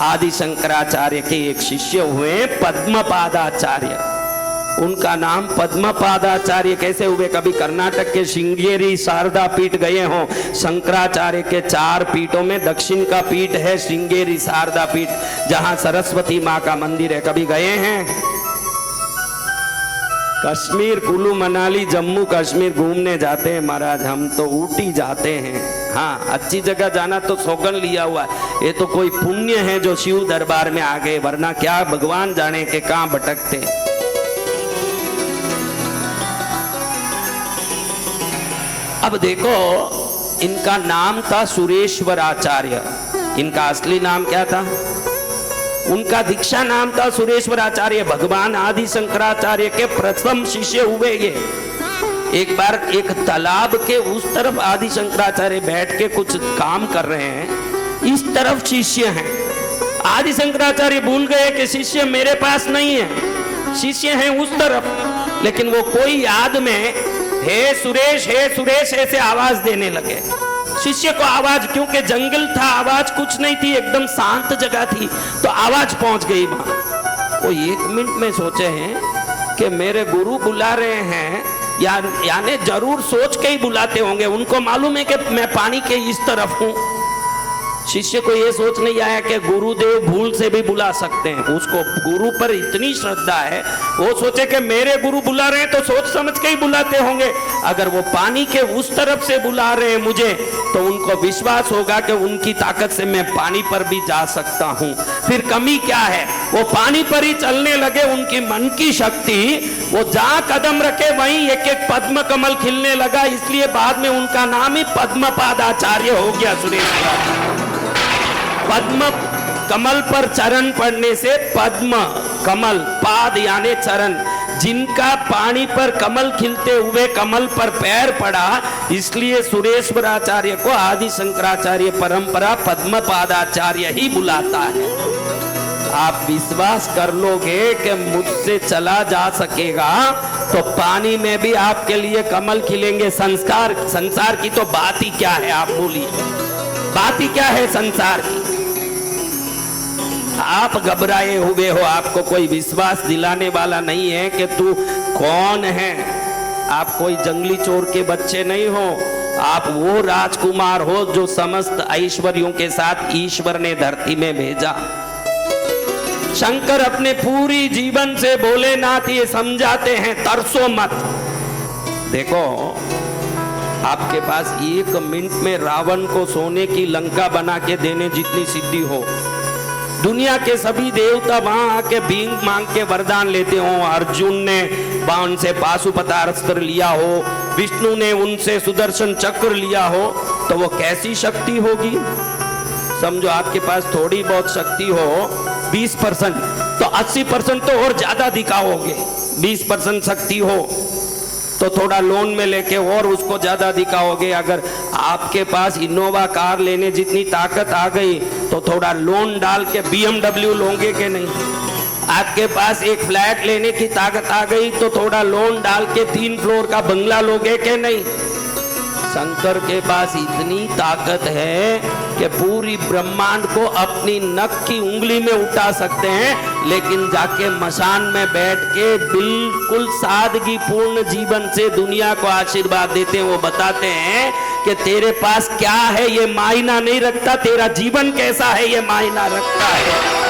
आदि शंकराचार्य के एक शिष्य हुए पद्मपादाचार्य। उनका नाम पद्मपादाचार्य कैसे हुए? कभी कर्नाटक के श्रृंगेरी शारदा पीठ गए हो? शंकराचार्य के 4 पीठों में दक्षिण का पीठ है श्रृंगेरी शारदा पीठ, जहां सरस्वती माँ का मंदिर है। कभी गए हैं? कश्मीर, कुल्लू मनाली, जम्मू कश्मीर घूमने जाते हैं महाराज, हम तो ऊटी जाते हैं। हाँ, अच्छी जगह जाना तो सौगन लिया हुआ है, ये तो कोई पुण्य है जो शिव दरबार में आ गए, वरना क्या भगवान जाने के कहां भटकते। अब देखो, इनका नाम था सुरेश्वराचार्य। इनका असली नाम क्या था? उनका दीक्षा नाम था सुरेश्वराचार्य। भगवान आदि शंकराचार्य के प्रथम शिष्य हुए ये। एक बार एक तालाब के उस तरफ आदि शंकराचार्य बैठ के कुछ काम कर रहे हैं, इस तरफ शिष्य हैं। आदि शंकराचार्य भूल गए कि शिष्य मेरे पास नहीं है, शिष्य हैं उस तरफ। लेकिन वो कोई याद में हे सुरेश ऐसे आवाज देने लगे। शिष्य को आवाज, क्योंकि जंगल था, आवाज कुछ नहीं थी, एकदम शांत जगह थी, तो आवाज पहुंच गई वहां। वो 1 मिनट में सोचे हैं कि मेरे गुरु बुला रहे हैं, यानी जरूर सोच के ही बुलाते होंगे। उनको मालूम है कि मैं पानी के इस तरफ हूं। शिष्य को यह सोच नहीं आया कि गुरुदेव भूल से भी बुला सकते हैं। उसको गुरु पर इतनी श्रद्धा है, वो सोचे कि मेरे गुरु बुला रहे हैं तो सोच समझ के ही बुलाते होंगे। अगर वो पानी के उस तरफ से बुला रहे हैं मुझे, तो उनको विश्वास होगा कि उनकी ताकत से मैं पानी पर भी जा सकता हूं। फिर कमी क्या है? वो पानी पर ही चलने लगे। उनकी मन की शक्ति, वो जहां कदम रखे वहीं एक एक पद्म कमल खिलने लगा। इसलिए बाद में उनका नाम ही पद्मपादाचार्य हो गया, सुरेश। पद्म कमल पर चरण पड़ने से पद्म कमल, पाद यानी चरण, जिनका पानी पर कमल खिलते हुए कमल पर पैर पड़ा, इसलिए सुरेश्वराचार्य को आदि शंकराचार्य परंपरा पद्मपादाचार्य ही बुलाता है। आप विश्वास कर लोगे कि मुझसे चला जा सकेगा तो पानी में भी आपके लिए कमल खिलेंगे। संसार की तो बात ही क्या है, आप बोलिए, बात ही क्या है संसार की? आप घबराए हुए हो, आपको कोई विश्वास दिलाने वाला नहीं है कि तू कौन है। आप कोई जंगली चोर के बच्चे नहीं हो, आप वो राजकुमार हो जो समस्त ऐश्वर्यों के साथ ईश्वर ने धरती में भेजा। शंकर अपने पूरी जीवन से भोलेनाथ ये समझाते हैं, तरसो मत। देखो, आपके पास 1 मिनट में रावण को सोने की लंका बना के देने जितनी सिद्धि हो, दुनिया के सभी देवता वहां आके भीख मांग के वरदान लेते हो, अर्जुन ने बाण से पाशुपतास्त्र लिया हो, विष्णु ने उनसे सुदर्शन चक्र लिया हो, तो वो कैसी शक्ति होगी? समझो आपके पास थोड़ी बहुत शक्ति हो 20%, तो 80% तो और ज्यादा दिखाओगे। 20% शक्ति हो तो थोड़ा लोन में लेके और उसको ज्यादा दिखाओगे। अगर आपके पास इनोवा कार लेने जितनी ताकत आ गई तो थोड़ा लोन डाल के BMW लोगे कि नहीं? आपके पास एक फ्लैट लेने की ताकत आ गई तो थोड़ा लोन डाल के 3 फ्लोर का बंगला लोगे कि नहीं? शंकर के पास इतनी ताकत है कि पूरी ब्रह्मांड को अपनी नख की उंगली में उठा सकते हैं, लेकिन जाके मशान में बैठ के बिल्कुल सादगी पूर्ण जीवन से दुनिया को आशीर्वाद देते हैं। वो बताते हैं कि तेरे पास क्या है ये मायना नहीं रखता, तेरा जीवन कैसा है ये मायना रखता है।